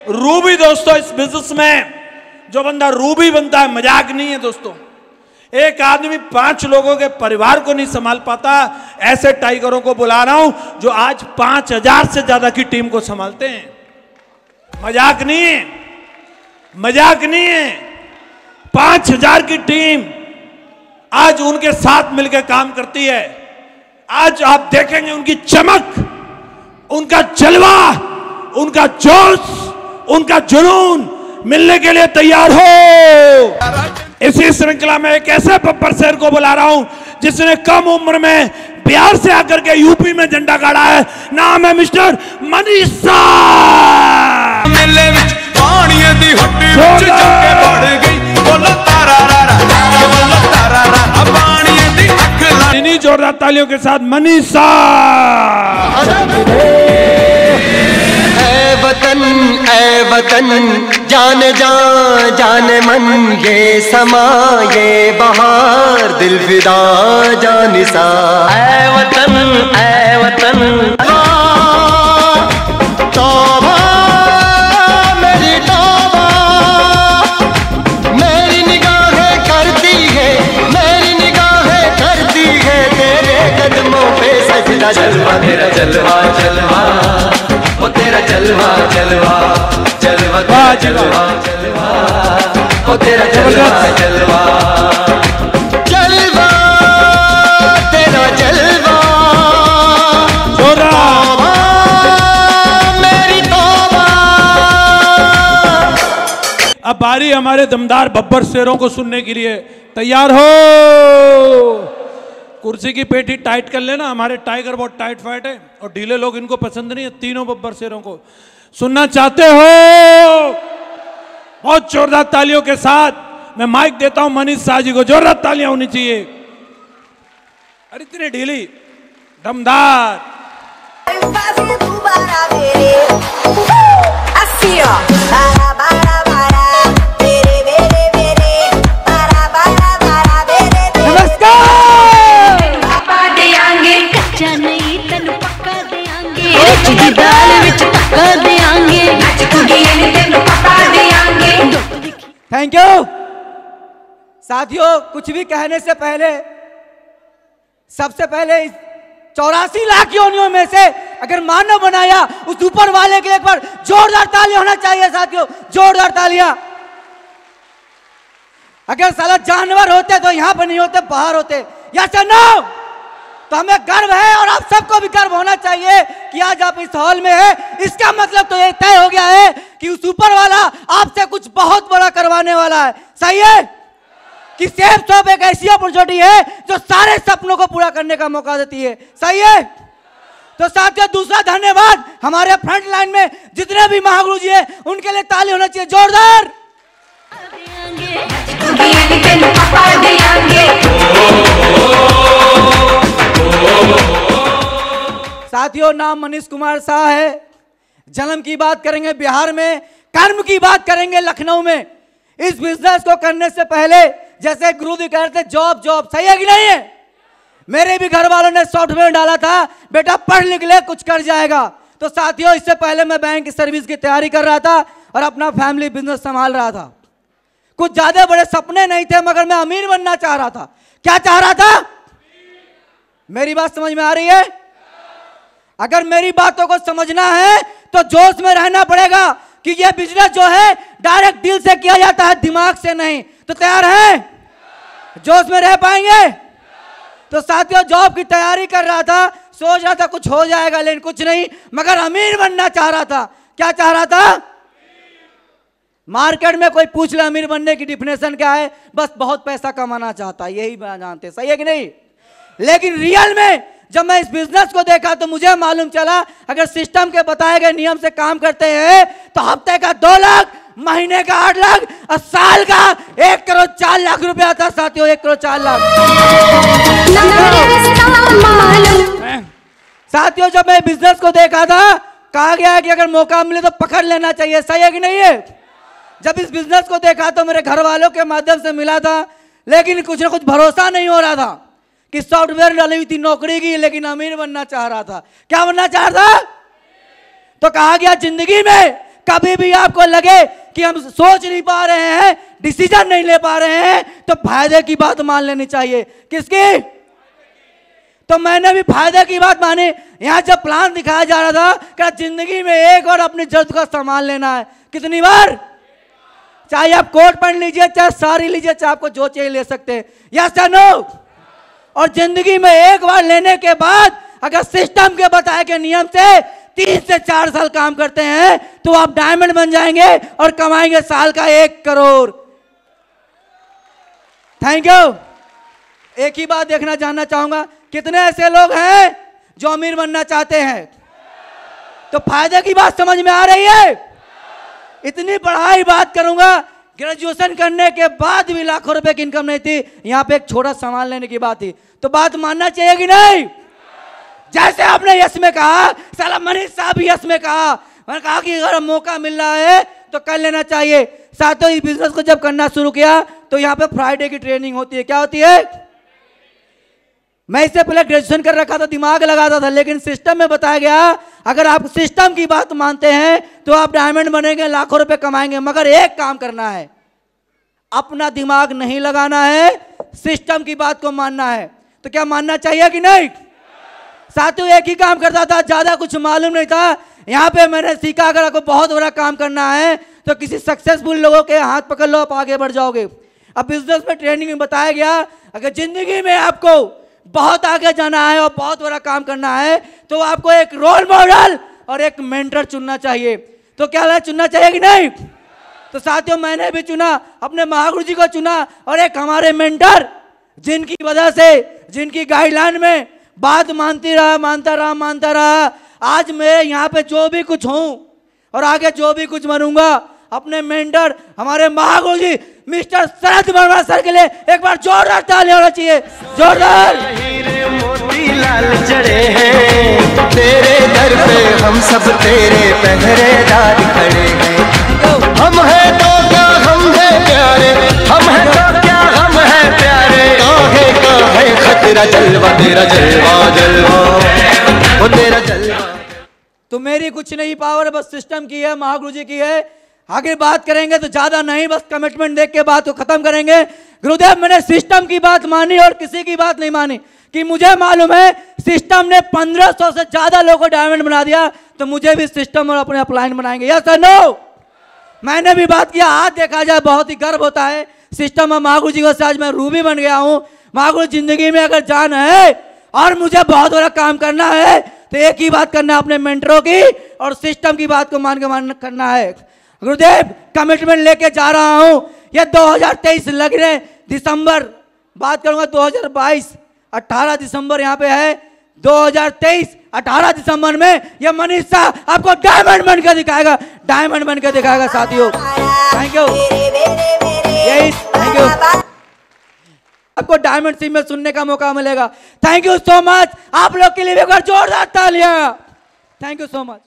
Ruby दोस्तों, इस business में जो बंदा रूबी बनता है, मजाक नहीं है दोस्तों। एक आदमी 5 लोगों के परिवार को नहीं संभाल पाता। ऐसे टाइगरों को बुला रहा हूं जो आज 5000 से ज्यादा की टीम को संभालते हैं। मजाक नहीं है, मजाक नहीं है। 5000 की टीम आज उनके साथ मिलकर काम करती है। आज आप देखेंगे उनकी चमक, उनका जलवा, उनका जोश, उनका जुनून मिलने के लिए तैयार हो। इसी श्रृंखला में एक ऐसे बब्बर शेर को बुला रहा हूं जिसने कम उम्र में बिहार से आकर के यूपी में झंडा गाड़ा है। नाम है मिस्टर मनीषा। इन्हीं जोरदार तालियों के साथ मनीषा। ऐ वतन जाने जाने मन, ये समा ये बहार दिल फिदा जानिसा। ऐ वतन तौबा मेरी तौबा, मेरी निगाहें करती है, मेरी निगाहें करती है तेरे कदमों पे सजदा। जलवा तेरा जलवा जलवा, वो तेरा जलवा जलवा जलवा, जलवा जलवा, वो तेरा जलवा जलवा जलवा, तेरा जलवा तौबा मेरी तौबा। अब बारी हमारे दमदार बब्बर शेरों को सुनने के लिए। तैयार हो? कुर्सी की पेटी टाइट कर लेना। हमारे टाइगर बहुत टाइट फाइट है और ढीले लोग इनको पसंद नहीं है। तीनों बब्बर शेरों को सुनना चाहते हो? बहुत जोरदार तालियों के साथ मैं माइक देता हूं मनीष शाह जी को। जोरदार तालियां होनी चाहिए। अरे इतनी ढीली दमदार। थैंक यू साथियों। कुछ भी कहने से पहले सबसे पहले 84 लाख योनियों में से अगर मानव बनाया उस ऊपर वाले के एक बार जोरदार ताली होना चाहिए साथियों, जोरदार तालियां। अगर साला जानवर होते तो यहां पर नहीं होते, बाहर होते। यस और नो? तो हमें गर्व है और आप सबको भी गर्व होना चाहिए कि आज आप इस हॉल में हैं। इसका मतलब तो ये तय हो गया है कि उस ऊपर वाला आपसे कुछ बहुत बड़ा करवाने वाला है। सही है कि सेफ शॉप एक ऐसी अपॉर्चुनिटी है जो सारे सपनों को पूरा करने का मौका देती है। सही है? तो साथियों दूसरा धन्यवाद हमारे फ्रंट लाइन में जितने भी महागुरु जी हैं उनके लिए ताली होना चाहिए जोरदार। साथियों नाम मनीष कुमार शाह है। जन्म की बात करेंगे बिहार में, कर्म की बात करेंगे लखनऊ में। इस बिजनेस को करने से पहले जैसे गुरु जी कह रहे थे जॉब जॉब, सही है कि नहीं है? मेरे भी घर वालों ने सॉफ्टवेयर डाला था, बेटा पढ़ लिख ले कुछ कर जाएगा। तो साथियों इससे पहले मैं बैंक की सर्विस की तैयारी कर रहा था और अपना फैमिली बिजनेस संभाल रहा था। कुछ ज्यादा बड़े सपने नहीं थे मगर मैं अमीर बनना चाह रहा था। क्या चाह रहा था? मेरी बात समझ में आ रही है? अगर मेरी बातों को समझना है तो जोश में रहना पड़ेगा कि यह बिजनेस जो है डायरेक्ट डील से किया जाता है, दिमाग से नहीं। तो तैयार है? जोश में रह पाएंगे? तो साथियों जॉब की तैयारी कर रहा था, सोच रहा था कुछ हो जाएगा लेकिन कुछ नहीं, मगर अमीर बनना चाह रहा था। क्या चाह रहा था? मार्केट में कोई पूछ ले अमीर बनने की डिफिनेशन क्या है? बस बहुत पैसा कमाना चाहता है, यही जानते। सही है कि नहीं? लेकिन रियल में जब मैं इस बिजनेस को देखा तो मुझे मालूम चला अगर सिस्टम के बताए गए नियम से काम करते हैं तो हफ्ते का 2 लाख, महीने का 8 लाख और साल का 1 करोड़ 4 लाख रुपया आता। साथियों 1 करोड़ 4 लाख। साथियों जब मैं बिजनेस को देखा था कहा गया कि अगर मौका मिले तो पकड़ लेना चाहिए। सही है कि नहीं है? जब इस बिजनेस को देखा तो मेरे घर वालों के माध्यम से मिला था, लेकिन कुछ ना कुछ भरोसा नहीं हो रहा था कि सॉफ्टवेयर डाली हुई थी नौकरी की, लेकिन अमीर बनना चाह रहा था। क्या बनना चाह रहा था? तो कहा गया जिंदगी में कभी भी आपको लगे कि हम सोच नहीं पा रहे हैं, डिसीजन नहीं ले पा रहे हैं, तो फायदे की बात मान लेनी चाहिए। किसकी? तो मैंने भी फायदे की बात मानी। यहां जब प्लान दिखाया जा रहा था कि जिंदगी में एक और अपनी जरूरत का सामान लेना है। कितनी बार? चाहे आप कोट पैंट लीजिए, चाहे साड़ी लीजिए, चाहे आपको जो चाहिए ले सकते हैं, यस या नो। और जिंदगी में एक बार लेने के बाद अगर सिस्टम के बताए के नियम से 3 से 4 साल काम करते हैं तो आप डायमंड बन जाएंगे और कमाएंगे साल का 1 करोड़। Thank you. एक ही बात देखना जानना चाहूंगा, कितने ऐसे लोग हैं जो अमीर बनना चाहते हैं? तो फायदे की बात समझ में आ रही है? इतनी पढ़ाई बात करूंगा, ग्रेजुएशन करने के बाद भी लाखों रुपए की इनकम नहीं थी, यहां पे एक छोटा सामान लेने की बात थी। तो बात मानना चाहिए कि नहीं? जैसे आपने यस में कहा, साला मनीष साहब भी यस में कहा। मैंने कहा कि अगर मौका मिल रहा है तो कर लेना चाहिए। साथों इस बिजनेस को जब करना शुरू किया तो यहाँ पे फ्राइडे की ट्रेनिंग होती है। क्या होती है? मैं इससे पहले ग्रेजुएशन कर रखा था, दिमाग लगाता था, लेकिन सिस्टम में बताया गया अगर आप सिस्टम की बात मानते हैं तो आप डायमंड बनेंगे, लाखों रुपए कमाएंगे, मगर एक काम करना है, अपना दिमाग नहीं लगाना है, सिस्टम की बात को मानना है। तो क्या मानना चाहिए कि नहीं? साथियों एक ही काम करता था, ज्यादा कुछ मालूम नहीं था। यहाँ पे मैंने सीखा अगर आपको बहुत बड़ा काम करना है तो किसी सक्सेसफुल लोगों के हाथ पकड़ लो, आप आगे बढ़ जाओगे। अब बिजनेस में ट्रेनिंग में बताया गया अगर जिंदगी में आपको बहुत आगे जाना है और बहुत बड़ा काम करना है तो आपको एक रोल मॉडल और एक मेंटर चुनना चाहिए। तो क्या चुनना चाहिए कि नहीं? तो साथियों मैंने भी चुना, अपने महागुरु जी को चुना और एक हमारे मेंटर जिनकी वजह से, जिनकी गाइडलाइन में बात मानता रहा। आज मैं यहाँ पे जो भी कुछ हूँ और आगे जो भी कुछ बनूंगा अपने मेंटर हमारे महागुरु जी मिस्टर शरद वर्मा सर के लिए एक बार जोरदार ताली होना चाहिए। जोरदार। मोती लाल चढ़े हैं तेरे दर पे, हम सब तेरे पहरेदार खड़े हैं। हम हैं तो क्या हम हैं प्यारे, हम हैं तो क्या हम हैं प्यारे। काहे खतरा जलवा तेरा, जलवा जलवा वो तेरा जलवा। तो मेरी कुछ नहीं पावर, बस सिस्टम की है, महागुरु जी की है। आगे बात करेंगे तो ज्यादा नहीं, बस कमिटमेंट देख के बात को खत्म करेंगे। गुरुदेव मैंने सिस्टम की बात मानी और किसी की बात नहीं मानी कि मुझे मालूम है सिस्टम ने 1500 से ज्यादा लोगों को डायमंड बना दिया, तो मुझे भी सिस्टम और अपने अपलाइन बनाएंगे। यस और नो? मैंने भी बात किया, हाथ देखा जाए बहुत ही गर्व होता है सिस्टम और महागुरु जी को। आज मैं रूबी बन गया हूँ। महागुरु जिंदगी में अगर जान है और मुझे बहुत बड़ा काम करना है तो एक ही बात करना है, अपने मेंटरों की और सिस्टम की बात को मान के करना है। गुरुदेव कमिटमेंट लेके जा रहा हूं। ये 2023 लग रहे दिसंबर, बात करूंगा 2022 18 दिसंबर यहाँ पे है। 2023 18 दिसंबर में ये मनीष शाह आपको डायमंड बन के दिखाएगा, डायमंड बन के दिखाएगा साथियों। Thank you. यही थैंक यू। आपको डायमंड सिंह में सुनने का मौका मिलेगा। Thank you so much. आप लोग के लिए भी एक बार जोरदार तालियां। Thank you so much.